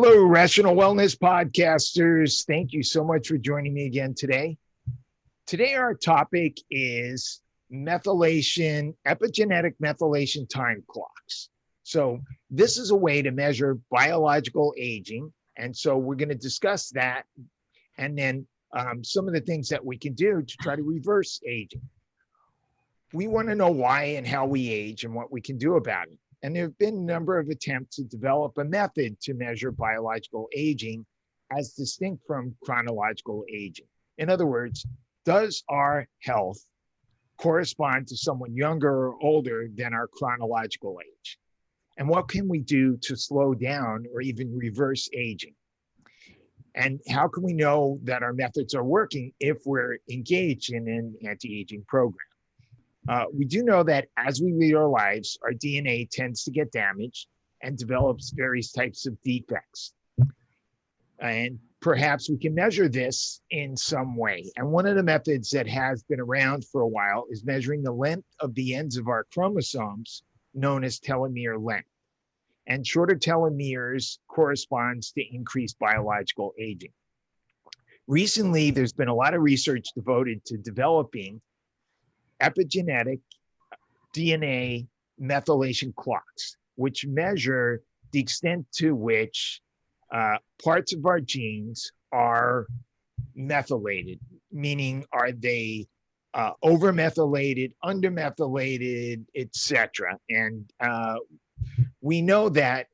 Hello, Rational Wellness Podcasters. Thank you so much for joining me again today. Today, our topic is methylation, epigenetic methylation time clocks. So this is a way to measure biological aging. And so we're going to discuss that and then some of the things that we can do to try to reverse aging. We want to know why and how we age and what we can do about it. And there have been a number of attempts to develop a method to measure biological aging as distinct from chronological aging. In other words, does our health correspond to someone younger or older than our chronological age? And what can we do to slow down or even reverse aging? And how can we know that our methods are working if we're engaged in an anti-aging program? We do know that as we lead our lives, our DNA tends to get damaged and develops various types of defects. And perhaps we can measure this in some way. And one of the methods that has been around for a while is measuring the length of the ends of our chromosomes, known as telomere length. And shorter telomeres corresponds to increased biological aging. Recently, there's been a lot of research devoted to developing epigenetic DNA methylation clocks, which measure the extent to which parts of our genes are methylated, meaning are they over-methylated, under-methylated, etc. And we know that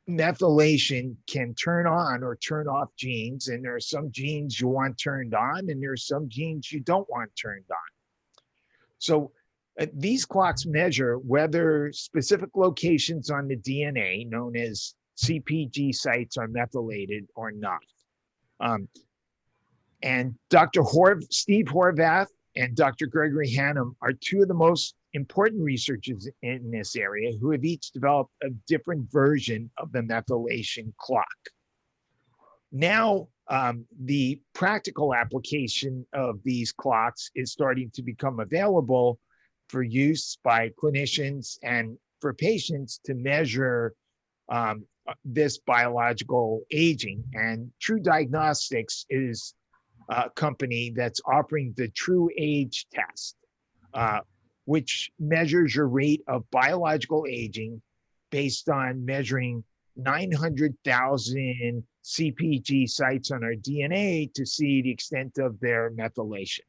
methylation can turn on or turn off genes, and there are some genes you want turned on, and there are some genes you don't want turned on. So these clocks measure whether specific locations on the DNA, known as CPG sites, are methylated or not. And Dr. Steve Horvath and Dr. Gregory Hannum are two of the most important researchers in this area who have each developed a different version of the methylation clock. Now, the practical application of these clocks is starting to become available for use by clinicians and for patients to measure this biological aging. And True Diagnostics is a company that's offering the True Age test, which measures your rate of biological aging based on measuring 900,000 CPG sites on our DNA to see the extent of their methylation.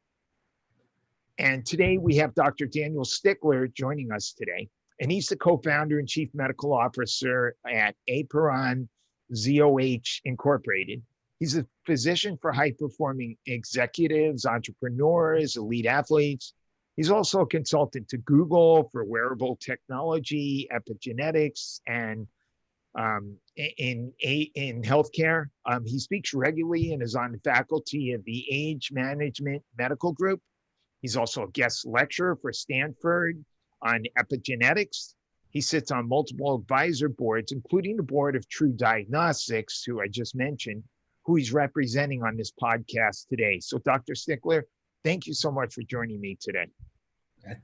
And today we have Dr. Daniel Stickler joining us today, and he's the co-founder and chief medical officer at Aperon ZOH Incorporated. He's a physician for high-performing executives, entrepreneurs, elite athletes. He's also a consultant to Google for wearable technology, epigenetics, and in healthcare. He speaks regularly and is on the faculty of the Age Management Medical Group. He's also a guest lecturer for Stanford on epigenetics. He sits on multiple advisor boards, including the board of True Diagnostics, who I just mentioned, who he's representing on this podcast today. So Dr. Stickler, thank you so much for joining me today.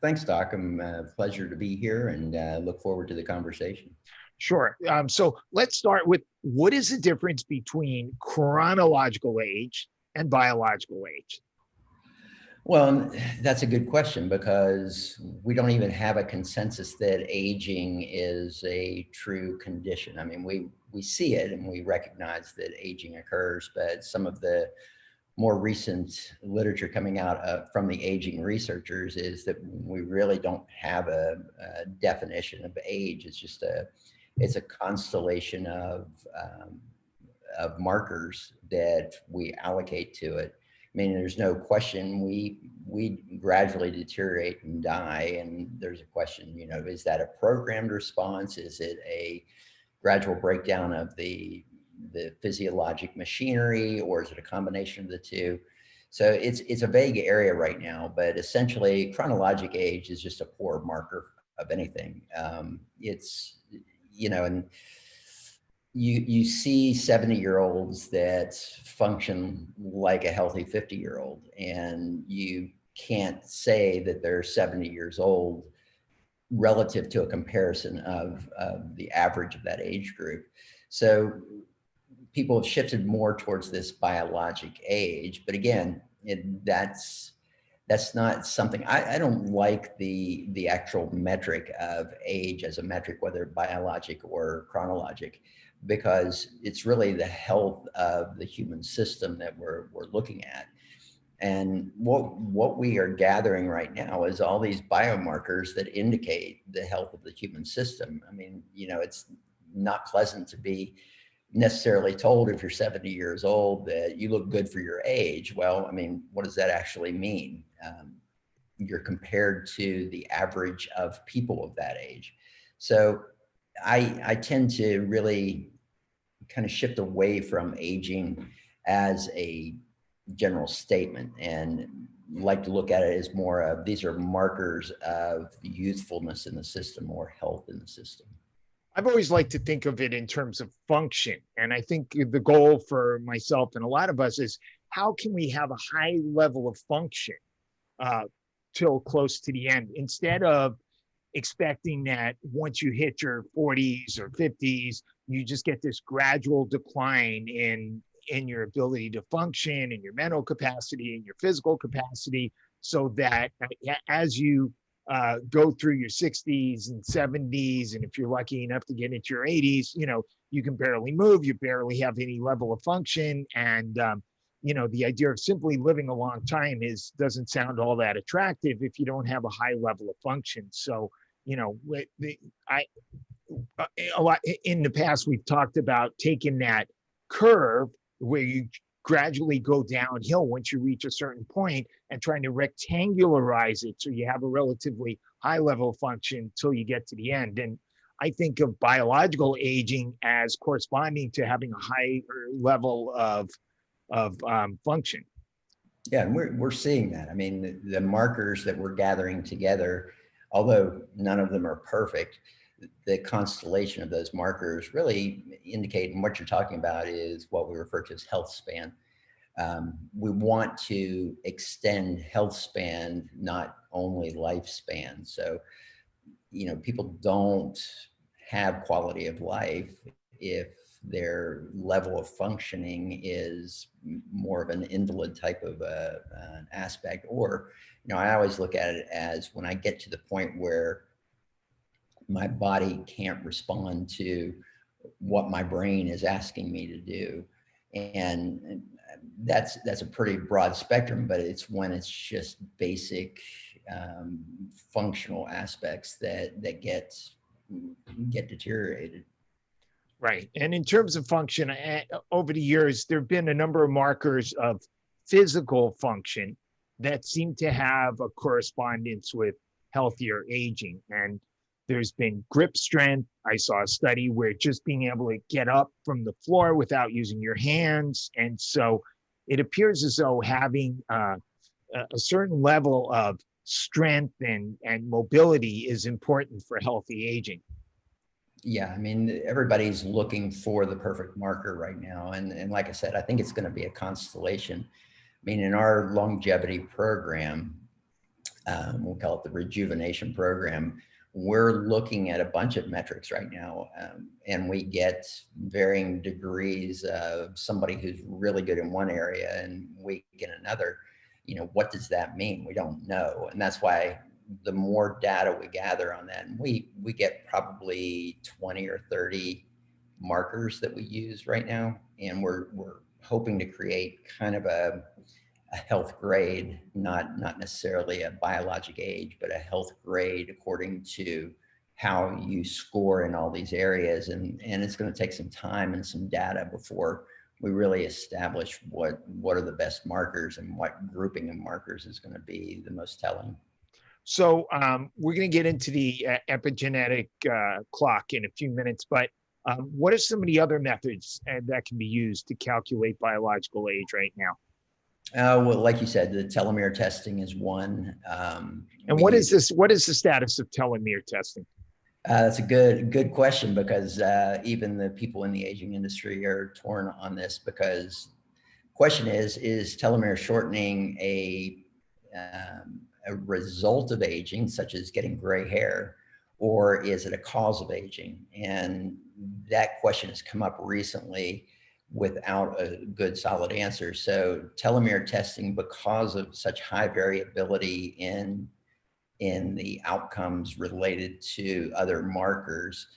Thanks, Doc. I'm a pleasure to be here and look forward to the conversation. Sure. So let's start with, what is the difference between chronological age and biological age? Well, that's a good question, because we don't even have a consensus that aging is a true condition. I mean, we see it and we recognize that aging occurs, but some of the more recent literature coming out from the aging researchers is that we really don't have a definition of age. It's just it's a constellation of markers that we allocate to it. I mean, there's no question we gradually deteriorate and die, and there's a question, you know, is that a programmed response? Is it a gradual breakdown of the physiologic machinery, or is it a combination of the two? So it's a vague area right now, but essentially chronologic age is just a poor marker of anything. It's, you know, and you see 70-year-olds that function like a healthy 50-year-old, and you can't say that they're 70 years old relative to a comparison of the average of that age group. So people have shifted more towards this biologic age, but again, that's not something I don't like the actual metric of age as a metric, whether biologic or chronologic, because it's really the health of the human system that we're looking at. And what we are gathering right now is all these biomarkers that indicate the health of the human system. I mean, it's not pleasant to be necessarily told if you're 70 years old that you look good for your age. Well, I mean, what does that actually mean? You're compared to the average of people of that age. So I tend to really kind of shift away from aging as a general statement and like to look at it as more of these are markers of youthfulness in the system or health in the system. I've always liked to think of it in terms of function. And I think the goal for myself and a lot of us is how can we have a high level of function till close to the end, instead of expecting that once you hit your 40s or 50s, you just get this gradual decline in your ability to function, in your mental capacity, in your physical capacity, so that as you go through your 60s and 70s, and if you're lucky enough to get into your 80s, you can barely move, you barely have any level of function. And the idea of simply living a long time doesn't sound all that attractive if you don't have a high level of function. So, a lot in the past, we've talked about taking that curve where you gradually go downhill once you reach a certain point and trying to rectangularize it so you have a relatively high level of function till you get to the end. And I think of biological aging as corresponding to having a higher level of function. Yeah, and we're seeing that. I mean, the markers that we're gathering together, although none of them are perfect, the constellation of those markers really indicate, and what you're talking about is what we refer to as health span. We want to extend health span, not only lifespan. So, people don't have quality of life if their level of functioning is more of an invalid type of an aspect. Or, I always look at it as when I get to the point where my body can't respond to what my brain is asking me to do. And that's a pretty broad spectrum, but it's when it's just basic functional aspects that get deteriorated. Right. And in terms of function, over the years, there have been a number of markers of physical function that seem to have a correspondence with healthier aging. And there's been grip strength. I saw a study where just being able to get up from the floor without using your hands. And so it appears as though having a certain level of strength and mobility is important for healthy aging. Yeah, I mean, everybody's looking for the perfect marker right now. And like I said, I think it's going to be a constellation. I mean, in our longevity program, we'll call it the rejuvenation program, we're looking at a bunch of metrics right now. And we get varying degrees of somebody who's really good in one area and weak in another. What does that mean? We don't know. And that's why the more data we gather on that, and we get probably 20 or 30 markers that we use right now, and we're hoping to create kind of a health grade, not necessarily a biologic age, but a health grade according to how you score in all these areas. And it's going to take some time and some data before we really establish what are the best markers and what grouping of markers is going to be the most telling. So we're going to get into the epigenetic clock in a few minutes, but what are some of the other methods that can be used to calculate biological age right now? Well, like you said, the telomere testing is one. And what is this? What is the status of telomere testing? That's a good question, because even the people in the aging industry are torn on this, because the question is telomere shortening a result of aging, such as getting gray hair, or is it a cause of aging? And that question has come up recently without a good solid answer. So telomere testing, because of such high variability in the outcomes related to other markers,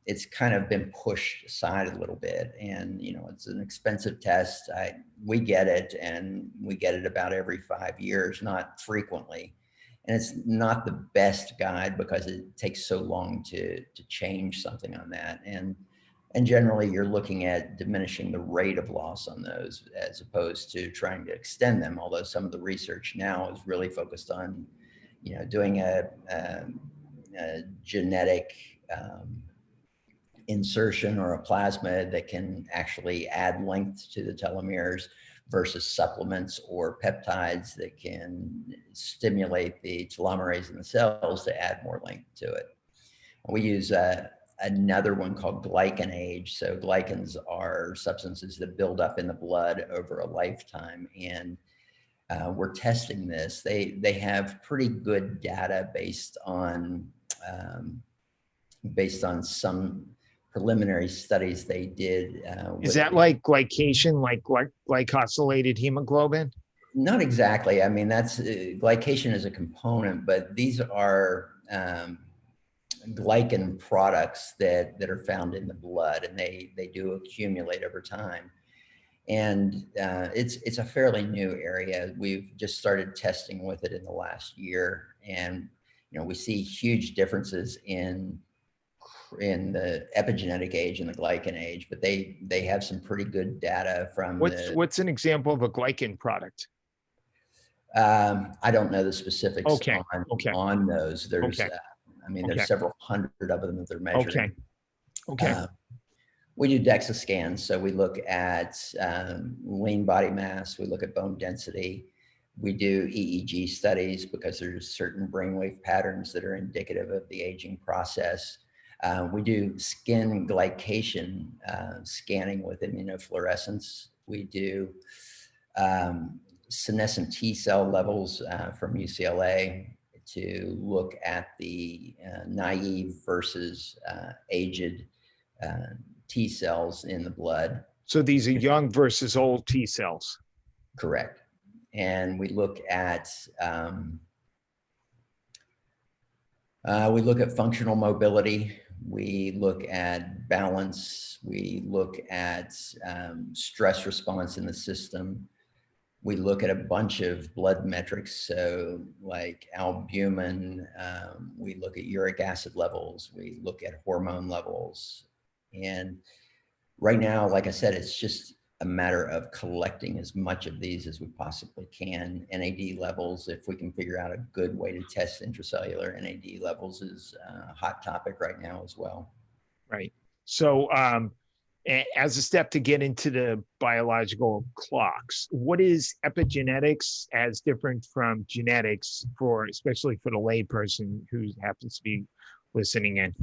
it's kind of been pushed aside a little bit. And, you know, it's an expensive test. We get it, and we get it about every 5 years, not frequently. And it's not the best guide because it takes so long to change something on that. And generally you're looking at diminishing the rate of loss on those as opposed to trying to extend them. Although some of the research now is really focused on, you know, doing a genetic insertion or a plasmid that can actually add length to the telomeres versus supplements or peptides that can stimulate the telomerase in the cells to add more length to it. We use another one called glycan age. So glycans are substances that build up in the blood over a lifetime, and we're testing this. They have pretty good data based on some preliminary studies they did. Is that like glycation, like glycosylated hemoglobin? Not exactly. I mean, that's glycation is a component, but these are glycan products that are found in the blood, and they do accumulate over time. And it's a fairly new area. We've just started testing with it in the last year, and you know, we see huge differences in the epigenetic age and the glycan age, but they have some pretty good data from what's an example of a glycan product? I don't know the specifics on those. There's I mean, there's several hundred of them that they're measuring. We do DEXA scans, so we look at lean body mass, we look at bone density. We do EEG studies because there's certain brainwave patterns that are indicative of the aging process. We do skin glycation scanning with immunofluorescence. We do senescent T cell levels from UCLA to look at the naive versus aged T cells in the blood. So these are young versus old T cells. Correct. And we look at functional mobility. We look at balance. We look at stress response in the system. We look at a bunch of blood metrics, so like albumin. We look at uric acid levels. We look at hormone levels. And right now, like I said, it's just a matter of collecting as much of these as we possibly can. NAD levels, if we can figure out a good way to test intracellular NAD levels, is a hot topic right now as well. Right. So as a step to get into the biological clocks, what is epigenetics as different from genetics, especially for the layperson who happens to be listening in?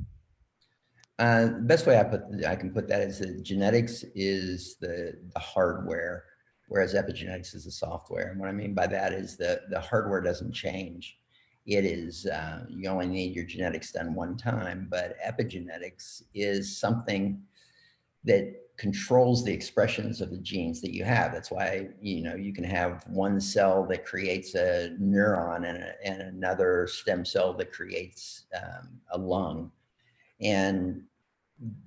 The best way I can put that is that genetics is the hardware, whereas epigenetics is the software. And what I mean by that is that the hardware doesn't change. It is, you only need your genetics done one time, but epigenetics is something that controls the expressions of the genes that you have. That's why, you know, you can have one cell that creates a neuron and another stem cell that creates a lung. And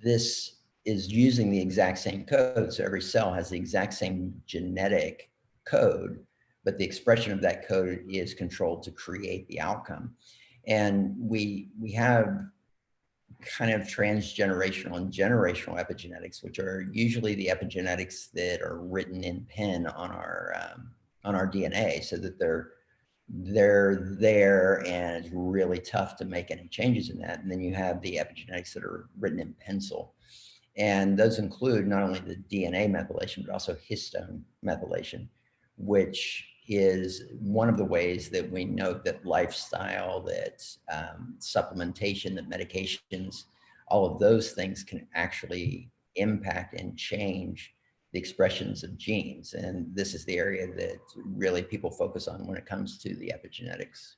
this is using the exact same code. So every cell has the exact same genetic code, but the expression of that code is controlled to create the outcome. And we have kind of transgenerational and generational epigenetics, which are usually the epigenetics that are written in pen on our DNA, so that they're there, and it's really tough to make any changes in that. And then you have the epigenetics that are written in pencil. And those include not only the DNA methylation, but also histone methylation, which is one of the ways that we know that lifestyle, that supplementation, that medications, all of those things can actually impact and change the expressions of genes. And this is the area that really people focus on when it comes to the epigenetics.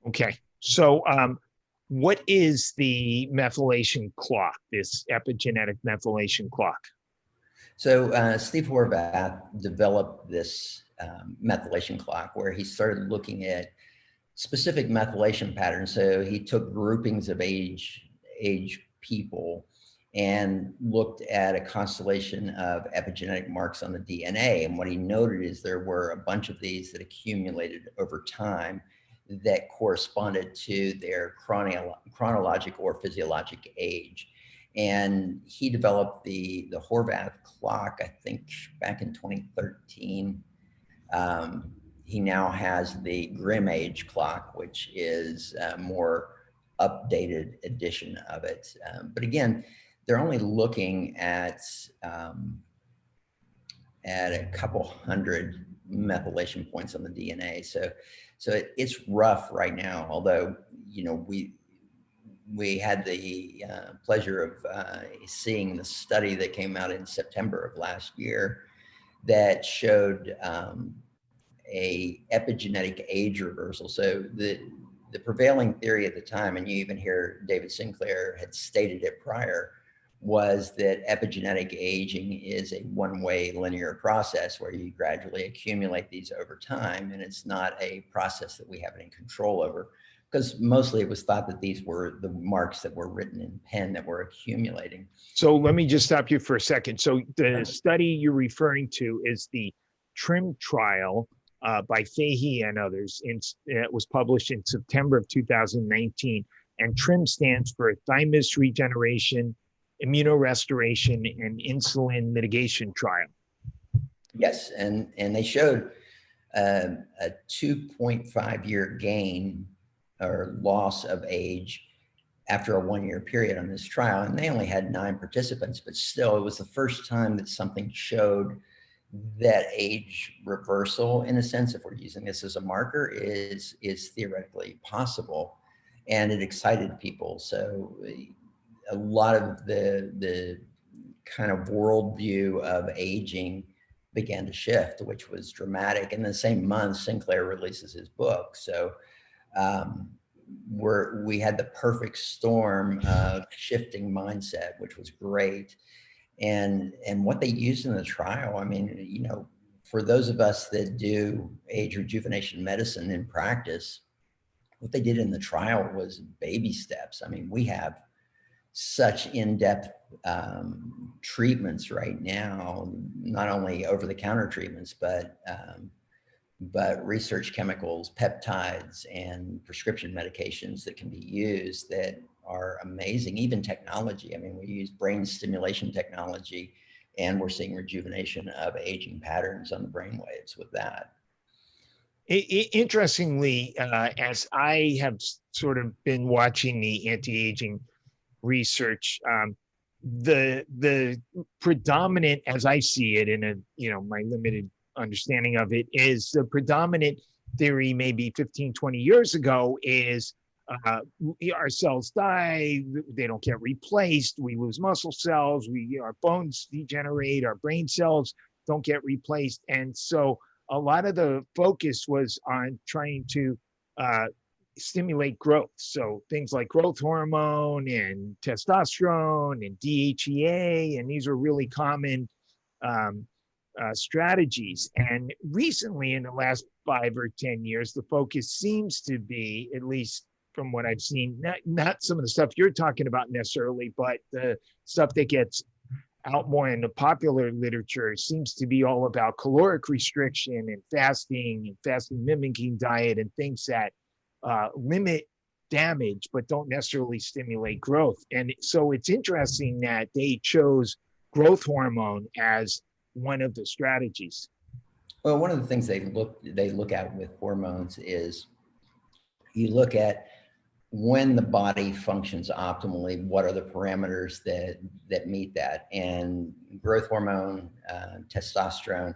Okay. So What is the methylation clock, this epigenetic methylation clock? So Steve Horvath developed this methylation clock where he started looking at specific methylation patterns. So he took groupings of age people and looked at a constellation of epigenetic marks on the DNA. And what he noted is there were a bunch of these that accumulated over time that corresponded to their chronological or physiologic age. And he developed the Horvath clock, I think back in 2013. He now has the Grim Age clock, which is a more updated edition of it. But again, they're only looking at a couple hundred methylation points on the DNA. So it's rough right now. Although we had the pleasure of seeing the study that came out in September of last year that showed a epigenetic age reversal. So the prevailing theory at the time, and you even hear David Sinclair had stated it prior, was that epigenetic aging is a one-way linear process where you gradually accumulate these over time, and it's not a process that we have any control over, because mostly it was thought that these were the marks that were written in pen that were accumulating. So let me just stop you for a second. So the study you're referring to is the TRIM trial by Fahey and others. It was published in September of 2019. And TRIM stands for thymus regeneration, immunorestoration, and insulin mitigation trial. Yes, and they showed a 2.5-year gain or loss of age after a 1-year period on this trial. And they only had 9 participants, but still it was the first time that something showed that age reversal, in a sense, if we're using this as a marker, is theoretically possible. And it excited people. So a lot of the kind of worldview of aging began to shift, which was dramatic. And the same month, Sinclair releases his book. So we had the perfect storm of shifting mindset, which was great. And what they used in the trial, I mean, for those of us that do age rejuvenation medicine in practice, what they did in the trial was baby steps. I mean, we have such in-depth treatments right now, not only over-the-counter treatments, but research chemicals, peptides, and prescription medications that can be used that are amazing. Even technology. I mean, we use brain stimulation technology, and we're seeing rejuvenation of aging patterns on the brain waves with that. Interestingly, as I have sort of been watching the anti-aging research, the predominant, as I see it in my limited understanding of it, is the predominant theory maybe 15, 20 years ago is our cells die, they don't get replaced, we lose muscle cells, our bones degenerate, our brain cells don't get replaced. And so a lot of the focus was on trying to stimulate growth. So things like growth hormone and testosterone and DHEA, and these are really common strategies. And recently, in the last 5 or 10 years, the focus seems to be, at least from what I've seen, not some of the stuff you're talking about necessarily, but the stuff that gets out more in the popular literature seems to be all about caloric restriction and fasting mimicking diet and things that limit damage but don't necessarily stimulate growth. And so it's interesting that they chose growth hormone as one of the strategies. Well, one of the things they look at with hormones is you look at when the body functions optimally, what are the parameters that meet that? And growth hormone, testosterone,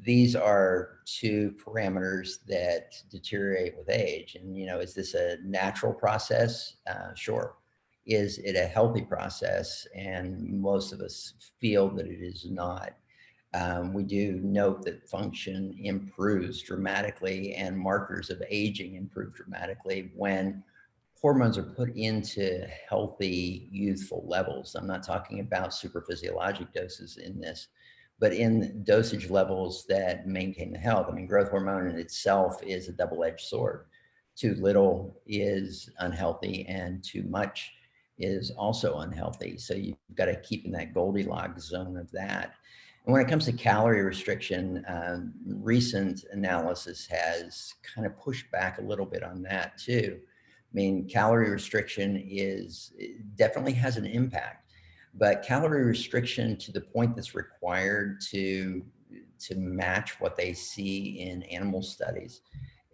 these are 2 parameters that deteriorate with age. And, is this a natural process? Sure. Is it a healthy process? And most of us feel that it is not. We do note that function improves dramatically and markers of aging improve dramatically when hormones are put into healthy, youthful levels. I'm not talking about super physiologic doses in this, but in dosage levels that maintain the health. I mean, growth hormone in itself is a double-edged sword. Too little is unhealthy, and too much is also unhealthy. So you've got to keep in that Goldilocks zone of that. And when it comes to calorie restriction, recent analysis has kind of pushed back a little bit on that too. I mean, calorie restriction definitely has an impact, but calorie restriction to the point that's required to match what they see in animal studies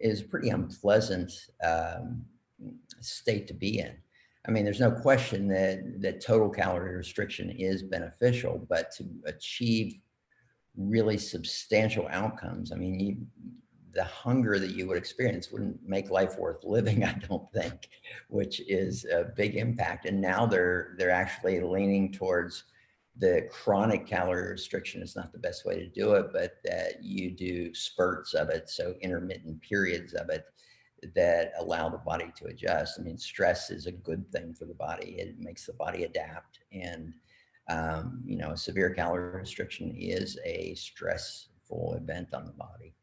is a pretty unpleasant state to be in. I mean, there's no question that total calorie restriction is beneficial, but to achieve really substantial outcomes, I mean, the hunger that you would experience wouldn't make life worth living, I don't think, which is a big impact. And now they're actually leaning towards the chronic calorie restriction is not the best way to do it, but that you do spurts of it, so intermittent periods of it that allow the body to adjust. I mean, stress is a good thing for the body. It makes the body adapt. And, a severe calorie restriction is a stressful event on the body.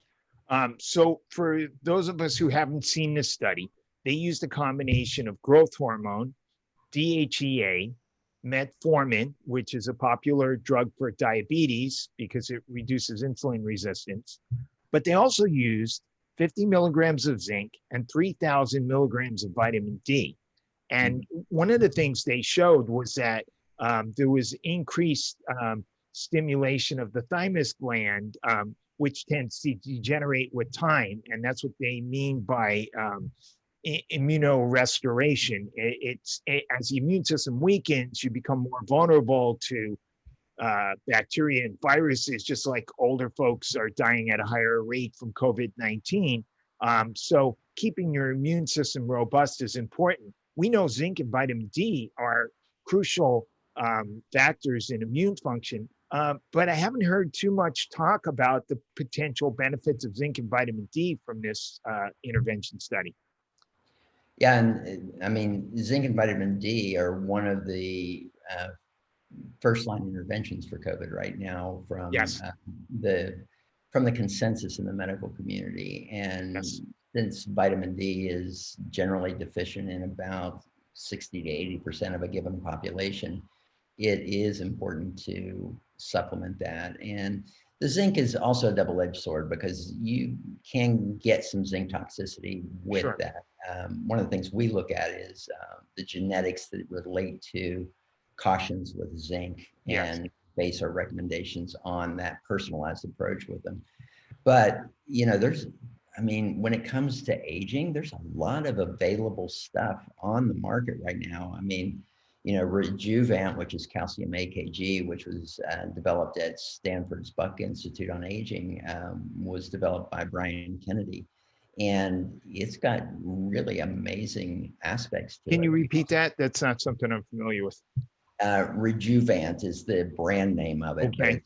So for those of us who haven't seen this study, they used a combination of growth hormone, DHEA, metformin, which is a popular drug for diabetes because it reduces insulin resistance, but they also used 50 milligrams of zinc and 3,000 milligrams of vitamin D. And one of the things they showed was that there was increased stimulation of the thymus gland, which tends to degenerate with time. And that's what they mean by immunorestoration. As the immune system weakens, you become more vulnerable to bacteria and viruses, just like older folks are dying at a higher rate from COVID-19. So keeping your immune system robust is important. We know zinc and vitamin D are crucial factors in immune function, but I haven't heard too much talk about the potential benefits of zinc and vitamin D from this intervention study. Yeah, and I mean, zinc and vitamin D are one of the first-line interventions for COVID right now from Yes. the consensus in the medical community. And Yes. Since vitamin D is generally deficient in about 60 to 80% of a given population, it is important to supplement that. And the zinc is also a double-edged sword because you can get some zinc toxicity with Sure. that. One of the things we look at is the genetics that relate to cautions with zinc, Yes. and base our recommendations on that personalized approach with them. But, when it comes to aging, there's a lot of available stuff on the market right now. I mean, Rejuvant, which is calcium AKG, which was developed at Stanford's Buck Institute on Aging, was developed by Brian Kennedy. And it's got really amazing aspects to it. Can you repeat that? That's not something I'm familiar with. Rejuvant is the brand name of it. Okay.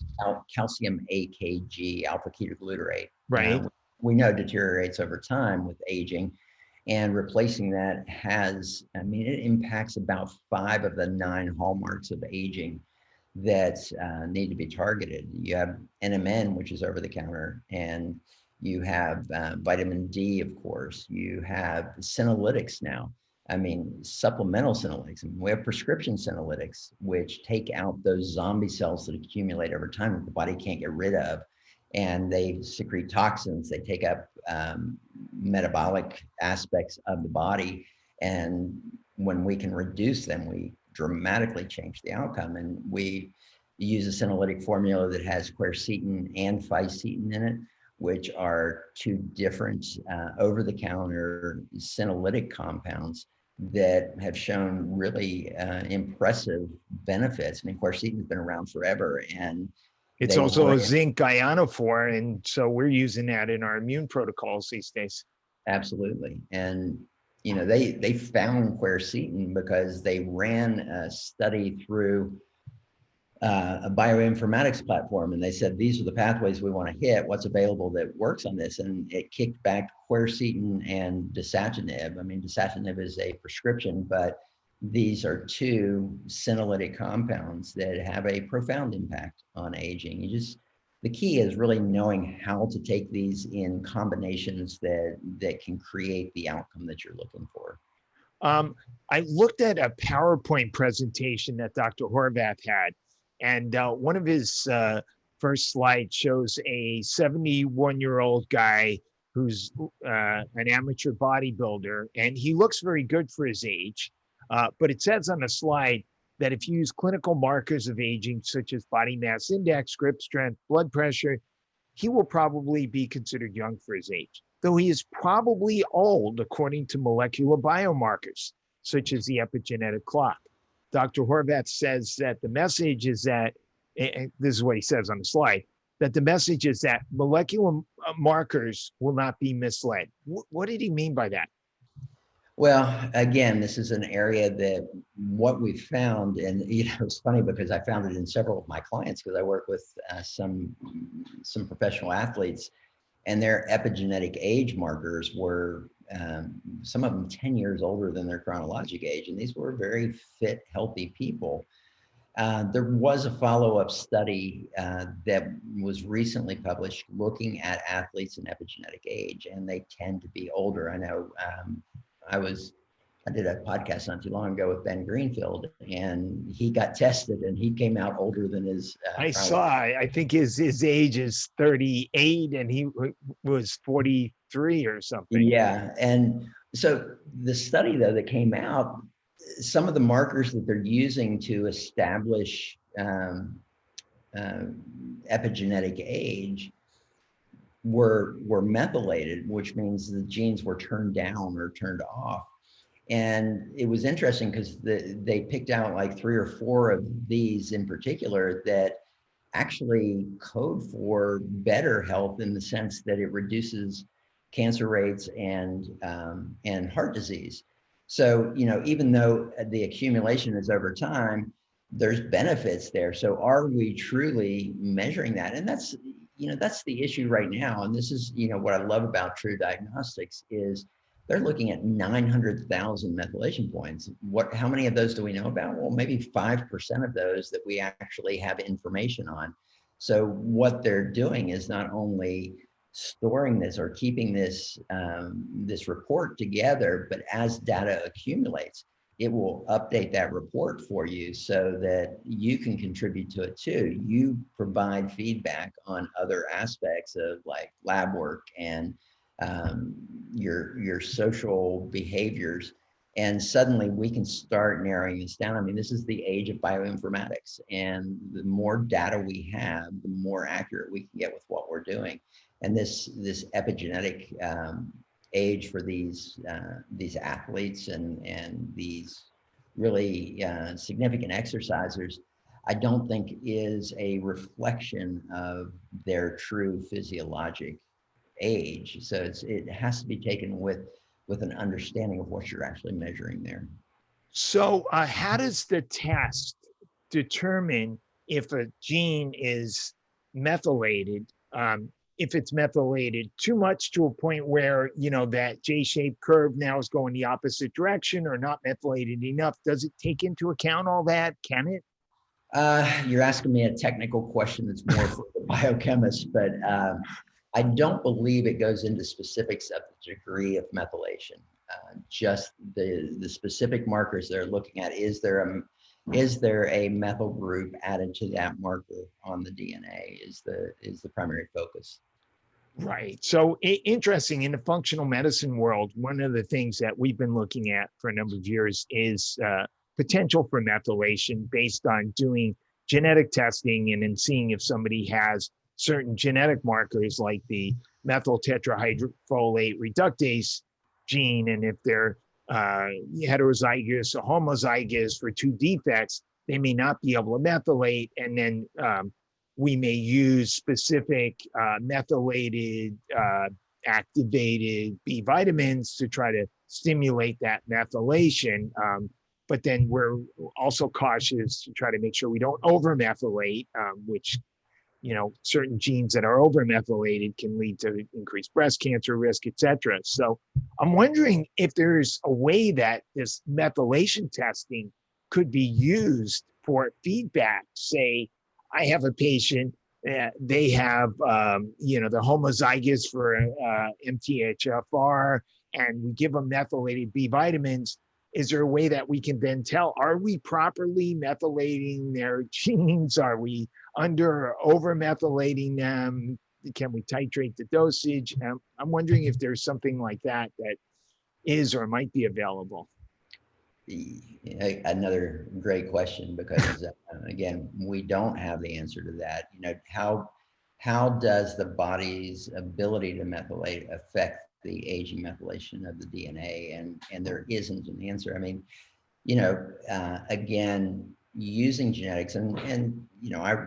Calcium AKG, alpha ketoglutarate. Right. We know deteriorates over time with aging, and replacing that it impacts about 5 of the 9 hallmarks of aging that need to be targeted. You have NMN, which is over the counter, and you have vitamin D, of course. You have senolytics now. I mean, supplemental senolytics. We have prescription senolytics, which take out those zombie cells that accumulate over time that the body can't get rid of. And they secrete toxins. They take up metabolic aspects of the body. And when we can reduce them, we dramatically change the outcome. And we use a senolytic formula that has quercetin and fisetin in it, which are 2 different over-the-counter senolytic compounds that have shown really impressive benefits. I mean, quercetin has been around forever, and it's also a zinc ionophore, and so we're using that in our immune protocols these days. Absolutely. And they found quercetin because they ran a study through a bioinformatics platform, and they said, these are the pathways we want to hit. What's available that works on this? And it kicked back quercetin and dasatinib. I mean, dasatinib is a prescription, but these are two senolytic compounds that have a profound impact on aging. The key is really knowing how to take these in combinations that can create the outcome that you're looking for. I looked at a PowerPoint presentation that Dr. Horvath had, and one of his first slides shows a 71-year-old guy who's an amateur bodybuilder, and he looks very good for his age. But it says on the slide that if you use clinical markers of aging, such as body mass index, grip strength, blood pressure, he will probably be considered young for his age, though he is probably old according to molecular biomarkers, such as the epigenetic clock. Dr. Horvath says that the message is that, and this is what he says on the slide, that the message is that molecular markers will not be misled. What did he mean by that? Well, again, this is an area that what we found, and it's funny because I found it in several of my clients because I work with some professional athletes, and their epigenetic age markers were some of them 10 years older than their chronological age, and these were very fit, healthy people. There was a follow-up study that was recently published looking at athletes in epigenetic age, and they tend to be older. I know. I did a podcast not too long ago with Ben Greenfield, and he got tested, and he came out older than his. I think his age is 38, and he was 43 or something. Yeah, and so the study though that came out, some of the markers that they're using to establish epigenetic age were methylated, which means the genes were turned down or turned off. And it was interesting because they picked out like 3 or 4 of these in particular that actually code for better health in the sense that it reduces cancer rates and heart disease. So, even though the accumulation is over time, there's benefits there. So are we truly measuring that? And that's the issue right now. And this is, what I love about True Diagnostics is they're looking at 900,000 methylation points. How many of those do we know about? Well, maybe 5% of those that we actually have information on. So what they're doing is not only storing this or keeping this report together, but as data accumulates, it will update that report for you so that you can contribute to it too. You provide feedback on other aspects of like lab work and your social behaviors. And suddenly we can start narrowing this down. I mean, this is the age of bioinformatics, and the more data we have, the more accurate we can get with what we're doing. And this epigenetic age for these athletes and these really significant exercisers, I don't think is a reflection of their true physiologic age. So it has to be taken with an understanding of what you're actually measuring there. So how does the test determine if a gene is methylated? If it's methylated too much to a point where, that J-shaped curve now is going the opposite direction, or not methylated enough, does it take into account all that? Can it? You're asking me a technical question that's more for the biochemist, but I don't believe it goes into specifics of the degree of methylation. Just the specific markers they're looking at. Is there a methyl group added to that marker on the DNA? Is the primary focus. Right. So interesting, in the functional medicine world, one of the things that we've been looking at for a number of years is potential for methylation based on doing genetic testing and then seeing if somebody has certain genetic markers like the methyl tetrahydrofolate reductase gene. And if they're heterozygous or homozygous for 2 defects, they may not be able to methylate. And then we may use specific methylated, activated B vitamins to try to stimulate that methylation. but then we're also cautious to try to make sure we don't over methylate, which, certain genes that are over methylated can lead to increased breast cancer risk, et cetera. So I'm wondering if there's a way that this methylation testing could be used for feedback. Say, I have a patient, they have, the homozygous for MTHFR, and we give them methylated B vitamins. Is there a way that we can then tell, are we properly methylating their genes? Are we under or over methylating them? Can we titrate the dosage? I'm wondering if there's something like that that is or might be available. Another great question, because again, we don't have the answer to that. How does the body's ability to methylate affect the aging methylation of the DNA? And there isn't an answer. I mean, again, using genetics, and I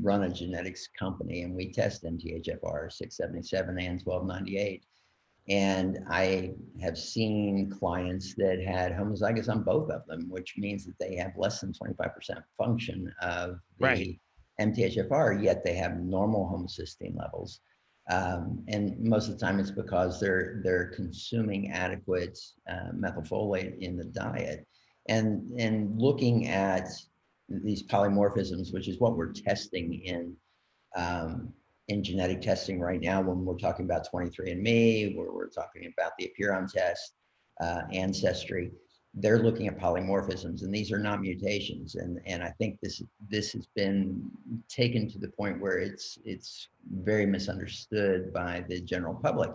run a genetics company, and we test MTHFR 677 and 1298. And I have seen clients that had homozygous on both of them, which means that they have less than 25% function of the MTHFR, yet they have normal homocysteine levels. And most of the time it's because they're consuming adequate methylfolate in the diet. And looking at these polymorphisms, which is what we're testing in genetic testing right now, when we're talking about 23andMe, where we're talking about the Apeiron test, Ancestry, they're looking at polymorphisms, and these are not mutations. And I think this has been taken to the point where it's very misunderstood by the general public.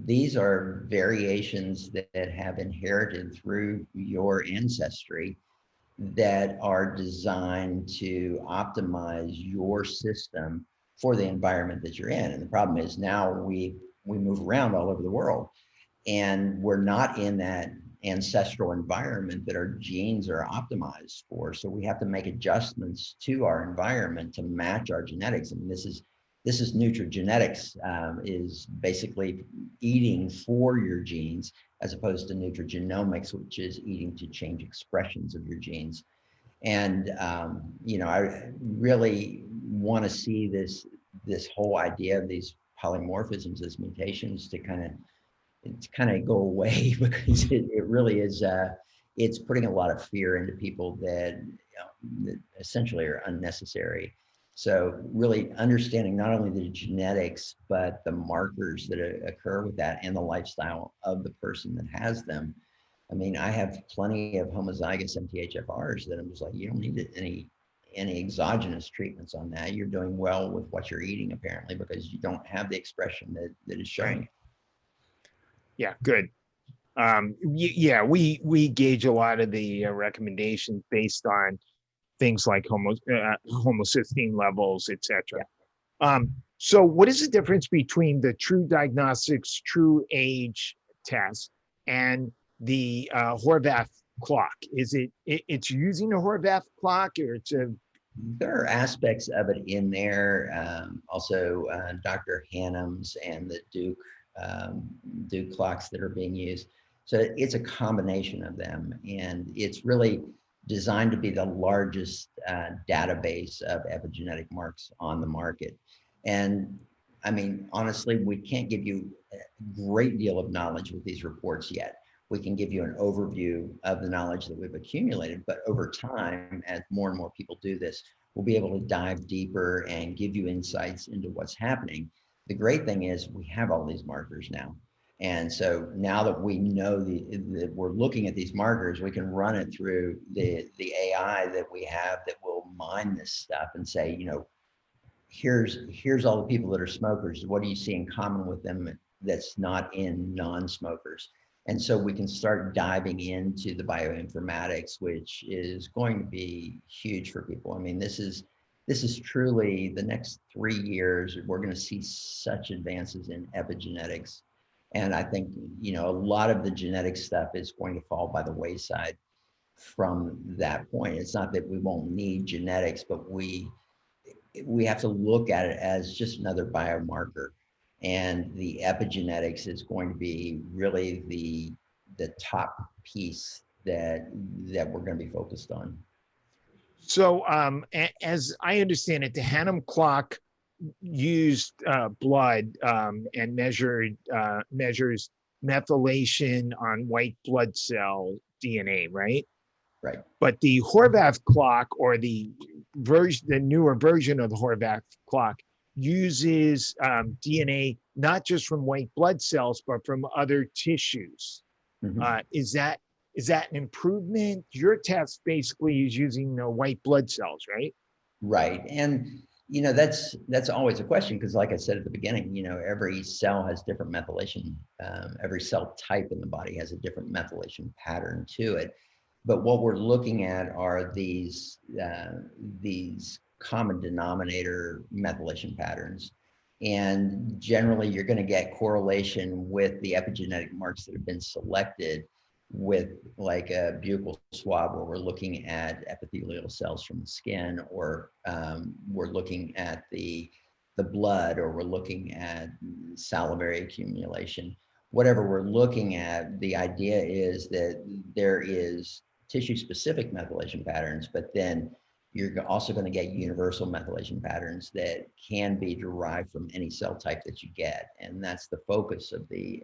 These are variations that have inherited through your ancestry that are designed to optimize your system for the environment that you're in. And the problem is now we move around all over the world, and we're not in that ancestral environment that our genes are optimized for. So we have to make adjustments to our environment to match our genetics. I mean, this is nutrigenetics, is basically eating for your genes, as opposed to nutrigenomics, which is eating to change expressions of your genes. And I really want to see this whole idea of these polymorphisms as mutations to kind of go away, because it really is it's putting a lot of fear into people that essentially are unnecessary. So really understanding not only the genetics, but the markers that occur with that, and the lifestyle of the person that has them. I mean, I have plenty of homozygous MTHFRs that I'm just like, you don't need any exogenous treatments on that. You're doing well with what you're eating, apparently, because you don't have the expression that is showing. Right. Yeah, good. We gauge a lot of the recommendations based on things like homocysteine levels, et cetera. Yeah. So what is the difference between the True Diagnostics True Age test and the Horvath Clock? Is it's using a Horvath Clock, or it's a... There are aspects of it in there. Also, Dr. Hannum's and the Duke clocks that are being used. So it's a combination of them, and it's really designed to be the largest database of epigenetic marks on the market. And I mean, honestly, we can't give you a great deal of knowledge with these reports yet. We can give you an overview of the knowledge that we've accumulated, but over time, as more and more people do this, we'll be able to dive deeper and give you insights into what's happening. The great thing is we have all these markers now. And so now that we know that we're looking at these markers, we can run it through the AI that we have that will mine this stuff and say, here's all the people that are smokers. What do you see in common with them that's not in non-smokers? And so we can start diving into the bioinformatics, which is going to be huge for people. I mean, this is truly the next 3 years. We're going to see such advances in epigenetics. And I think, a lot of the genetic stuff is going to fall by the wayside from that point. It's not that we won't need genetics, but we have to look at it as just another biomarker. And the epigenetics is going to be really the top piece that we're going to be focused on. So, as I understand it, the Hannum clock used blood and measures methylation on white blood cell DNA, right? Right. But the Horvath clock, or the newer version of the Horvath clock, uses DNA not just from white blood cells, but from other tissues. Mm-hmm. Is that an improvement? Your test basically is using the white blood cells, right? Right. And, that's always a question, because like I said at the beginning, every cell has different methylation. Every cell type in the body has a different methylation pattern to it. But what we're looking at are these common denominator methylation patterns. And generally, you're going to get correlation with the epigenetic marks that have been selected, with like a buccal swab, where we're looking at epithelial cells from the skin, or we're looking at the blood, or we're looking at salivary accumulation. Whatever we're looking at, the idea is that there is tissue-specific methylation patterns, but then you're also going to get universal methylation patterns that can be derived from any cell type that you get. And that's the focus of the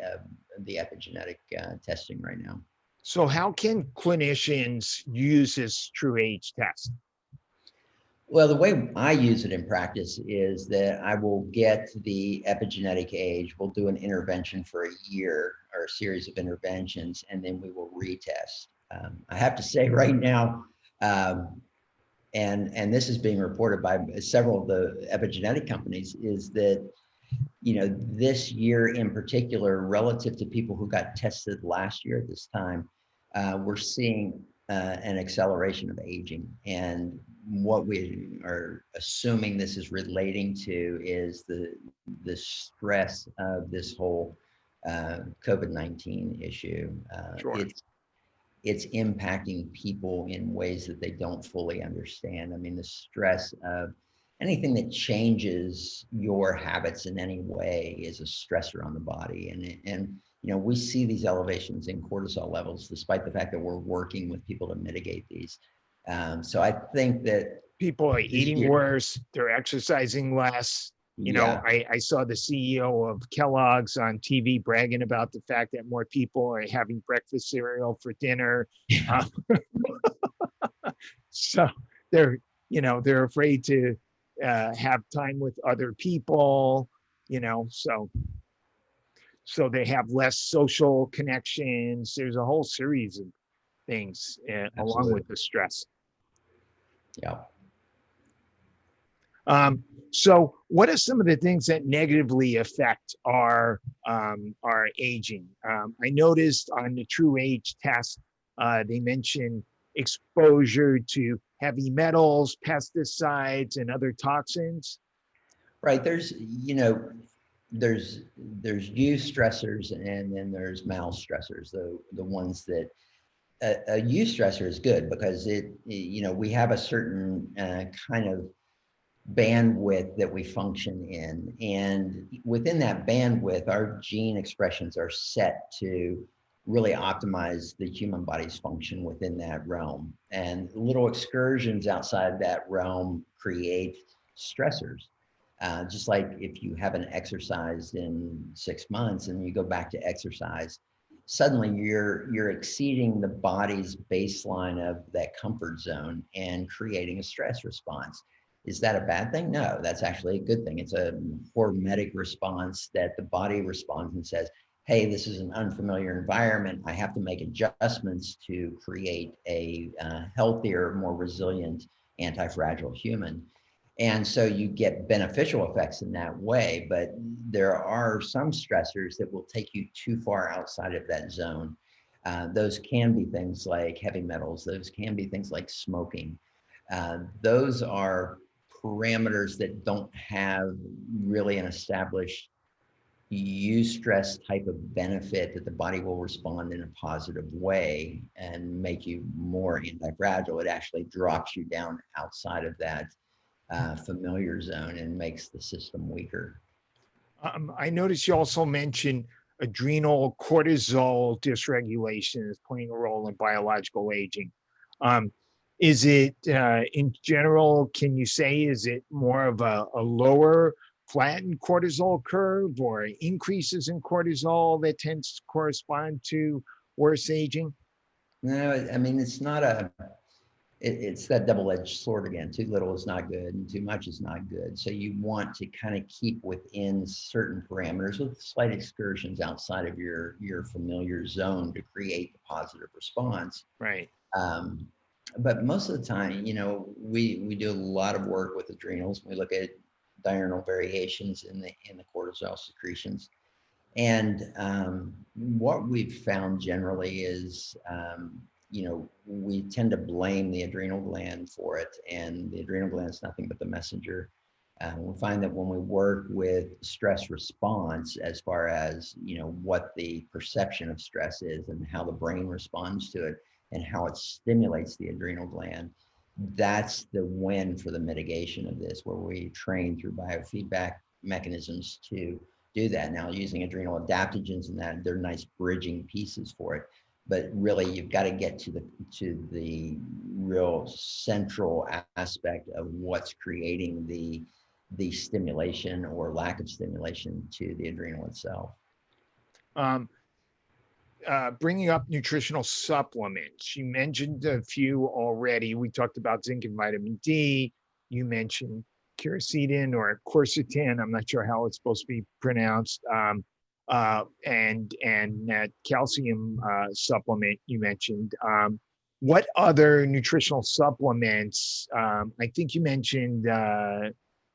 epigenetic testing right now. So how can clinicians use this true age test? Well, the way I use it in practice is that I will get the epigenetic age, we'll do an intervention for a year, or a series of interventions, and then we will retest. I have to say right now, and this is being reported by several of the epigenetic companies, is that this year in particular, relative to people who got tested last year at this time, we're seeing an acceleration of aging. And what we are assuming this is relating to is the stress of this whole COVID-19 issue. Sure. It's impacting people in ways that they don't fully understand. I mean, the stress of anything that changes your habits in any way is a stressor on the body. And we see these elevations in cortisol levels, despite the fact that we're working with people to mitigate these. So I think that people are eating worse, they're exercising less. I saw the CEO of Kellogg's on TV bragging about the fact that more people are having breakfast cereal for dinner. So they're afraid to have time with other people, so they have less social connections. There's a whole series of things along with the stress. Yeah. So what are some of the things that negatively affect our aging? I noticed on the True Age test, they mentioned exposure to heavy metals, pesticides, and other toxins. Right. There's use stressors, and then there's mal stressors. The ones that a use stressor is good, because we have a certain kind of bandwidth that we function in, and within that bandwidth, our gene expressions are set to really optimize the human body's function within that realm. And little excursions outside that realm create stressors. Just like if you haven't exercised in 6 months and you go back to exercise, suddenly you're exceeding the body's baseline of that comfort zone and creating a stress response. Is that a bad thing? No, that's actually a good thing. It's a hormetic response that the body responds and says, hey, this is an unfamiliar environment. I have to make adjustments to create a healthier, more resilient, anti-fragile human. And so you get beneficial effects in that way, but there are some stressors that will take you too far outside of that zone. Those can be things like heavy metals. Those can be things like smoking. Those are parameters that don't have really an established use stress type of benefit that the body will respond in a positive way and make you more anti-fragile. It actually drops you down outside of that familiar zone and makes the system weaker. I noticed you also mentioned adrenal cortisol dysregulation is playing a role in biological aging. Is it in general, can you say, is it more of a lower flattened cortisol curve or increases in cortisol that tends to correspond to worse aging? No, I mean, it's not it's that double-edged sword again. Too little is not good and too much is not good. So you want to kind of keep within certain parameters with slight excursions outside of your familiar zone to create the positive response. Right. But most of the time, we do a lot of work with adrenals. We look at diurnal variations in the cortisol secretions. And what we've found generally is, we tend to blame the adrenal gland for it, and the adrenal gland is nothing but the messenger. We find that when we work with stress response, as far as, what the perception of stress is and how the brain responds to it and how it stimulates the adrenal gland, that's the win for the mitigation of this, where we train through biofeedback mechanisms to do that. Now, using adrenal adaptogens and that, they're nice bridging pieces for it. But really, you've got to get to the real central aspect of what's creating the stimulation or lack of stimulation to the adrenal itself. Bringing up nutritional supplements, you mentioned a few already. We talked about zinc and vitamin D. You mentioned quercetin or quercetin. I'm not sure how it's supposed to be pronounced. And that calcium supplement you mentioned. What other nutritional supplements? I think you mentioned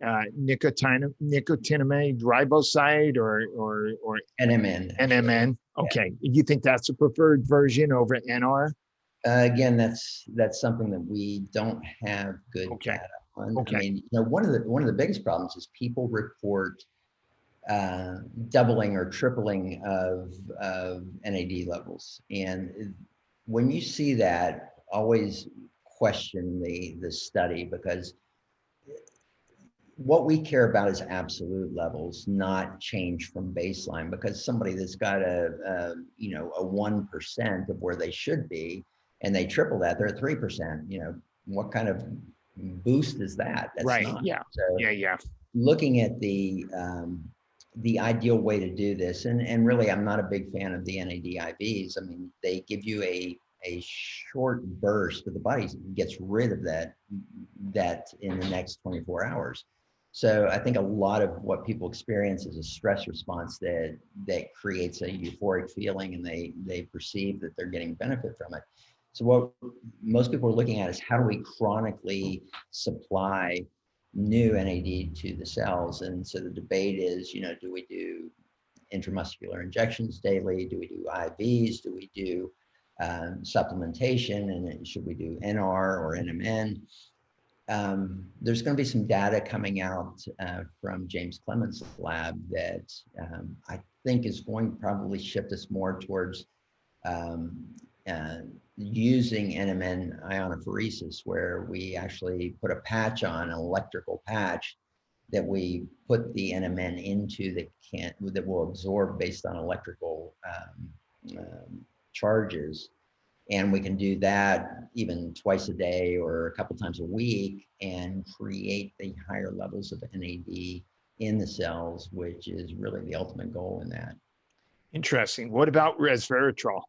nicotinamide riboside or NMN. NMN. Okay, yeah. You think that's a preferred version over NR? Again, that's something that we don't have good data on. Okay. I mean, one of the biggest problems is people report doubling or tripling of NAD levels, and when you see that, always question the study, because what we care about is absolute levels, not change from baseline. Because somebody that's got a 1% of where they should be, and they triple that, they're at 3%. What kind of boost is that? That's right. Not. Yeah. So yeah. Looking at the ideal way to do this, and really, I'm not a big fan of the NAD IVs. I mean, they give you a short burst, but the body gets rid of that in the next 24 hours. So I think a lot of what people experience is a stress response that creates a euphoric feeling, and they perceive that they're getting benefit from it. So what most people are looking at is, how do we chronically supply new NAD to the cells? And so the debate is, do we do intramuscular injections daily? Do we do IVs? Do we do supplementation? And should we do NR or NMN? There's going to be some data coming out from James Clement's lab that I think is going to probably shift us more towards using NMN ionophoresis, where we actually put a patch on, an electrical patch, that we put the NMN into that will absorb based on electrical charges. And we can do that even twice a day or a couple times a week and create the higher levels of NAD in the cells, which is really the ultimate goal in that. Interesting. What about resveratrol?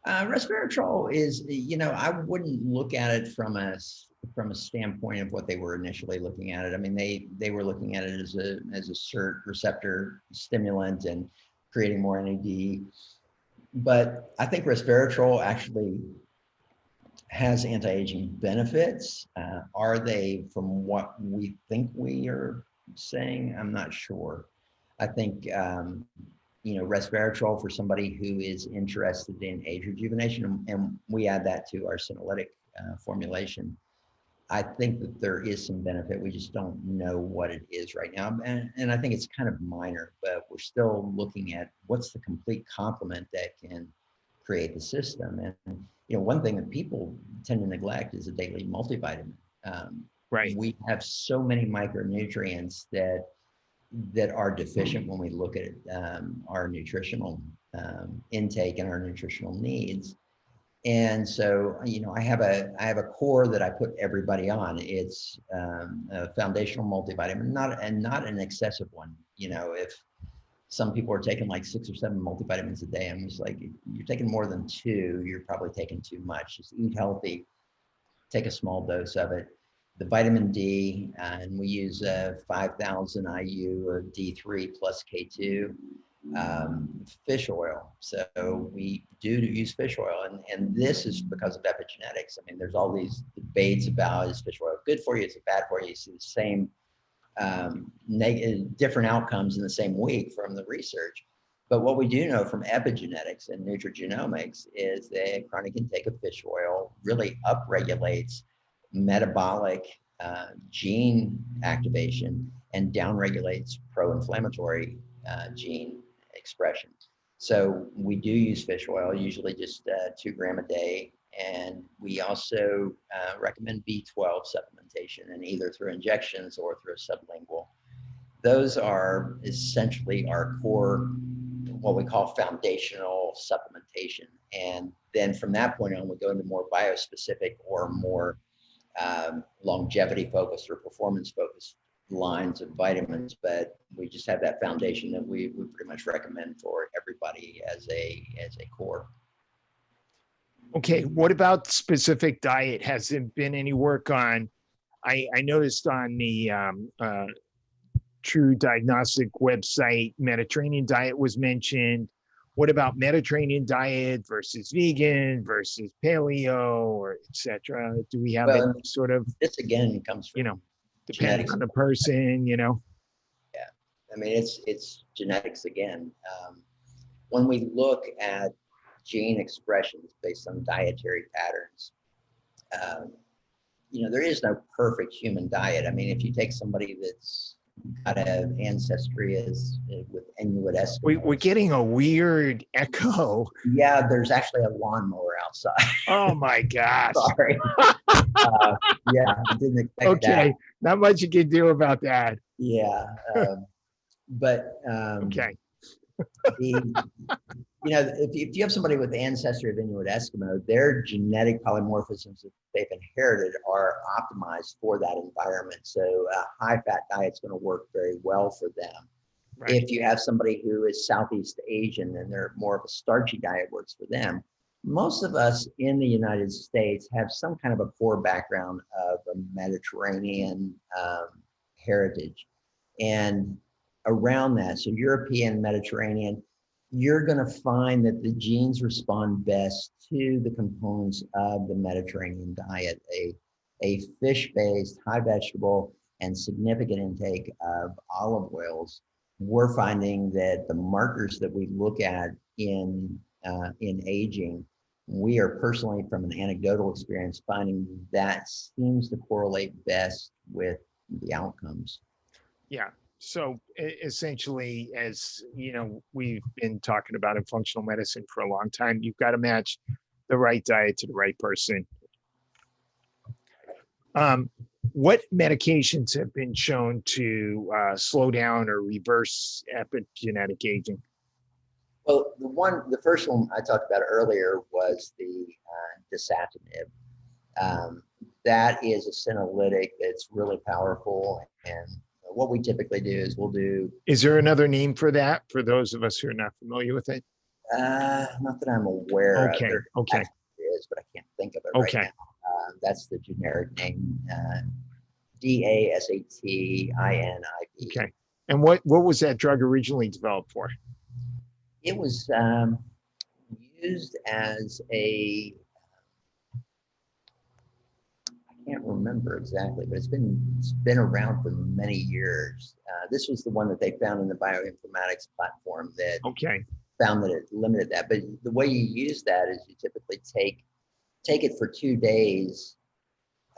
Resveratrol is, I wouldn't look at it from a standpoint of what they were initially looking at it. I mean, they were looking at it as a SERT receptor stimulant and creating more NAD. But I think resveratrol actually has anti-aging benefits. Are they from what we think we are saying? I'm not sure. I think, resveratrol, for somebody who is interested in age rejuvenation, and we add that to our senolytic formulation, I think that there is some benefit. We just don't know what it is right now. And I think it's kind of minor, but we're still looking at what's the complete complement that can create the system. And, one thing that people tend to neglect is a daily multivitamin. Right. We have so many micronutrients that, that are deficient when we look at our nutritional intake and our nutritional needs. And so, I have a core that I put everybody on. It's a foundational multivitamin, not an excessive one. If some people are taking like 6 or 7 multivitamins a day, I'm just like, you're taking more than 2, you're probably taking too much. Just eat healthy, take a small dose of it. The vitamin D, and we use 5,000 IU of D3 plus K2. Fish oil. So we do use fish oil, and this is because of epigenetics. I mean, there's all these debates about, is fish oil good for you, is it bad for you? You see the same different outcomes in the same week from the research. But what we do know from epigenetics and nutrigenomics is that chronic intake of fish oil really upregulates metabolic gene activation and downregulates pro-inflammatory gene expression. So we do use fish oil, usually just 2 grams a day. And we also recommend B12 supplementation, and either through injections or through a sublingual. Those are essentially our core, what we call foundational supplementation. And then from that point on, we go into more biospecific or more longevity focused or performance focused lines of vitamins, but we just have that foundation that we pretty much recommend for everybody as a core. Okay, what about specific diet? Has there been any work on, I noticed on the True Diagnostic website, Mediterranean diet was mentioned. What about Mediterranean diet versus vegan versus paleo, or etc.? Do we have any sort of, this again comes from, depending on the person, Yeah, I mean, it's genetics again. When we look at gene expressions based on dietary patterns, there is no perfect human diet. I mean, if you take somebody that's got an ancestry with Inuit Eskimos. We're getting a weird echo. Yeah, there's actually a lawnmower outside. Oh my gosh. Sorry. Yeah, I didn't expect that. Okay, not much you can do about that. Yeah, but okay. If you have somebody with the ancestry of Inuit Eskimo, their genetic polymorphisms that they've inherited are optimized for that environment. So a high-fat diet's going to work very well for them. Right. If you have somebody who is Southeast Asian and they're more of a starchy diet, works for them. Most of us in the United States have some kind of a core background of a Mediterranean heritage. And around that, so European, Mediterranean, you're going to find that the genes respond best to the components of the Mediterranean diet, a fish-based, high vegetable, and significant intake of olive oils. We're finding that the markers that we look at in aging, we are personally, from an anecdotal experience, finding that seems to correlate best with the outcomes. Yeah. So essentially, as we've been talking about in functional medicine for a long time, you've got to match the right diet to the right person. What medications have been shown to slow down or reverse epigenetic aging? Well, the first one I talked about earlier was the dasatinib. That is a senolytic that's really powerful, and what we typically do is Is there another name for that, for those of us who are not familiar with it? Not that I'm aware of. Okay. There is, but I can't think of it right now. That's the generic name. Dasatinib. Okay. And what was that drug originally developed for? It was used as I can't remember exactly, but it's been around for many years. This was the one that they found in the bioinformatics platform that found that it limited that. But the way you use that is you typically take it for 2 days,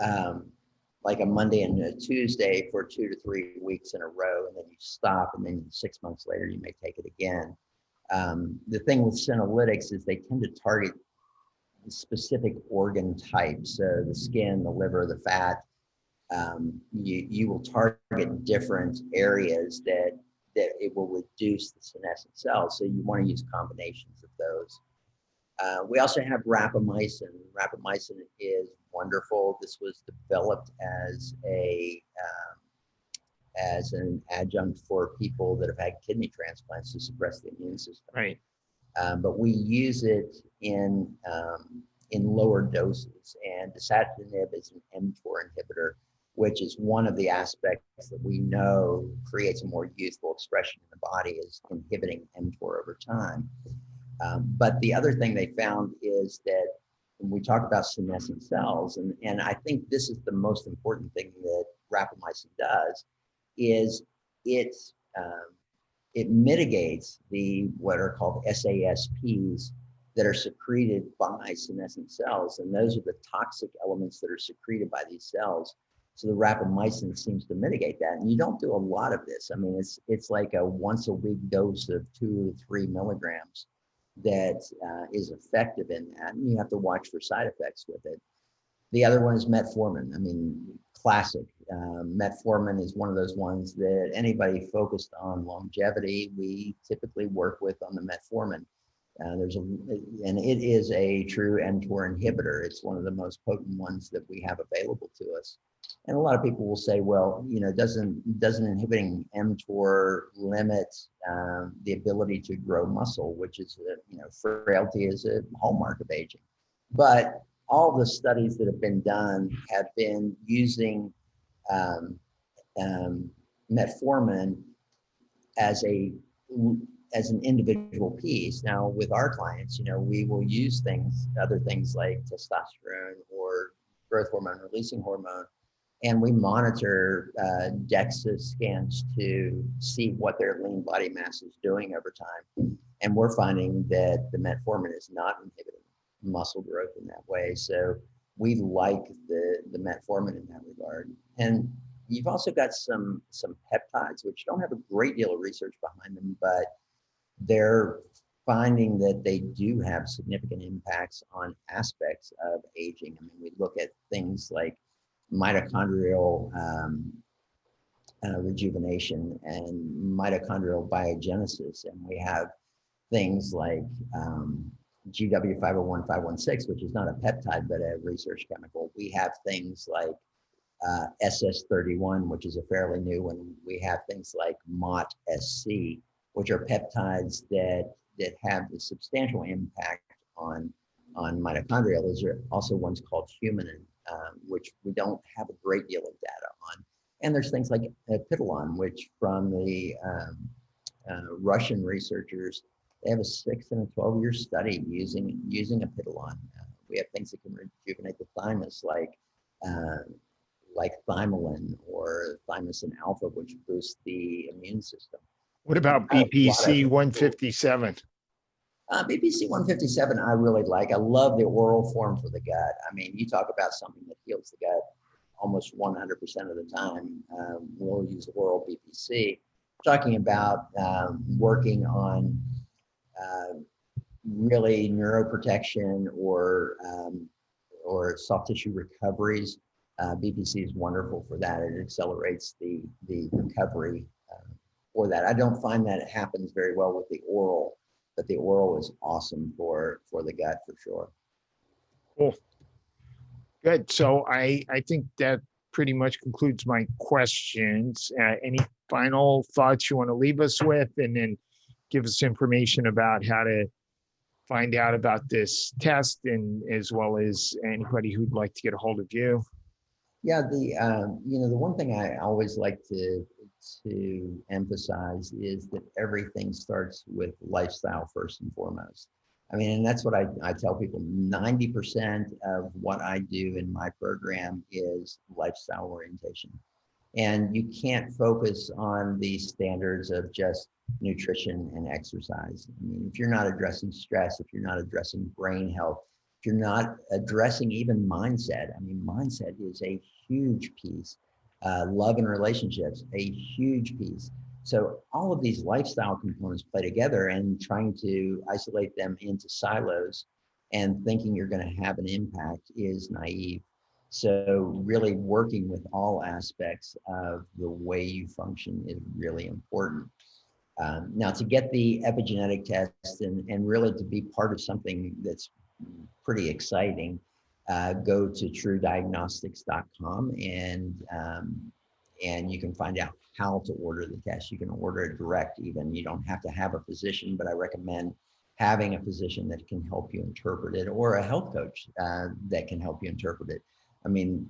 like a Monday and a Tuesday, for 2 to 3 weeks in a row, and then you stop, and then 6 months later you may take it again. The thing with senolytics is they tend to target specific organ types, so the skin, the liver, the fat. You will target different areas that that it will reduce the senescent cells. So you want to use combinations of those. We also have rapamycin. Rapamycin is wonderful. This was developed as an adjunct for people that have had kidney transplants to suppress the immune system. Right. But we use it in lower doses, and dasatinib is an mTOR inhibitor, which is one of the aspects that we know creates a more youthful expression in the body, is inhibiting mTOR over time. But the other thing they found is that when we talk about senescent cells, and I think this is the most important thing that rapamycin does, is it mitigates what are called SASPs that are secreted by senescent cells, and those are the toxic elements that are secreted by these cells. So the rapamycin seems to mitigate that, and you don't do a lot of this. I mean, it's like a once a week dose of 2 to 3 milligrams that is effective in that, and you have to watch for side effects with it. The other one is metformin. I mean, classic. Metformin is one of those ones that anybody focused on longevity, we typically work with on the metformin. And it is a true mTOR inhibitor. It's one of the most potent ones that we have available to us. And a lot of people will say, well, doesn't inhibiting mTOR limit the ability to grow muscle, which is, frailty is a hallmark of aging. But all the studies that have been done have been using metformin as an individual piece. Now, with our clients, we will use other things like testosterone or growth hormone releasing hormone, and we monitor DEXA scans to see what their lean body mass is doing over time. And we're finding that the metformin is not inhibiting muscle growth in that way. So we like the metformin in that regard. And you've also got some peptides, which don't have a great deal of research behind them, but they're finding that they do have significant impacts on aspects of aging. I mean, we look at things like mitochondrial rejuvenation and mitochondrial biogenesis, and we have things like GW501, 516, which is not a peptide, but a research chemical. We have things like SS31, which is a fairly new one. We have things like MOT-SC, which are peptides that have a substantial impact on mitochondria. Those are also ones called humanin, which we don't have a great deal of data on. And there's things like epigenetics, which from the Russian researchers, they have a 6 and a 12-year study using epigenetics. We have things that can rejuvenate the thymus, like thymolin or thymosin alpha, which boosts the immune system. What about BPC 157? BPC 157, I really like. I love the oral form for the gut. I mean, you talk about something that heals the gut almost 100% of the time. We'll use oral BPC. Talking about working on really neuroprotection or soft tissue recoveries. BPC is wonderful for that. It accelerates the recovery for that. I don't find that it happens very well with the oral, but the oral is awesome for the gut for sure. Cool. Good. So I think that pretty much concludes my questions. Any final thoughts you want to leave us with, and then give us information about how to find out about this test, and as well as anybody who'd like to get a hold of you? Yeah, the one thing I always like to emphasize is that everything starts with lifestyle first and foremost. I mean, and that's what I tell people. 90% of what I do in my program is lifestyle orientation. And you can't focus on the standards of just nutrition and exercise. I mean, if you're not addressing stress, if you're not addressing brain health, if you're not addressing even mindset, I mean, mindset is a huge piece. Love and relationships, a huge piece. So all of these lifestyle components play together, and trying to isolate them into silos and thinking you're going to have an impact is naive. So really working with all aspects of the way you function is really important. Now, to get the epigenetic test and really to be part of something that's pretty exciting, go to truediagnostics.com and you can find out how to order the test. You can order it direct even. You don't have to have a physician, but I recommend having a physician that can help you interpret it, or a health coach that can help you interpret it. I mean,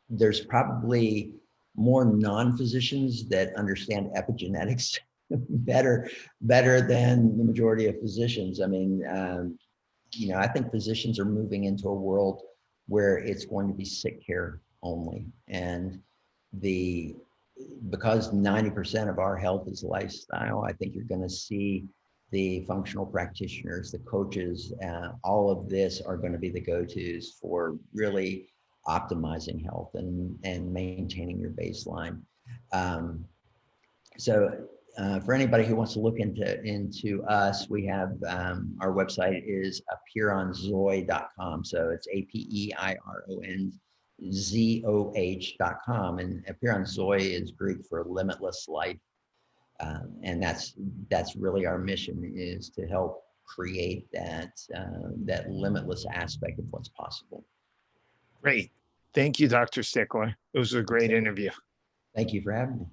there's probably more non-physicians that understand epigenetics better than the majority of physicians. I mean, I think physicians are moving into a world where it's going to be sick care only. And because 90% of our health is lifestyle, I think you're going to see the functional practitioners, the coaches, all of this are going to be the go-tos for really optimizing health and maintaining your baseline. For anybody who wants to look into us, we have our website is apeironzoh.com. So it's apeironzoh.com, and Apeironzoh is Greek for limitless life. And that's really our mission, is to help create that limitless aspect of what's possible. Great. Thank you, Dr. Stickler. It was a great interview. Thank you for having me.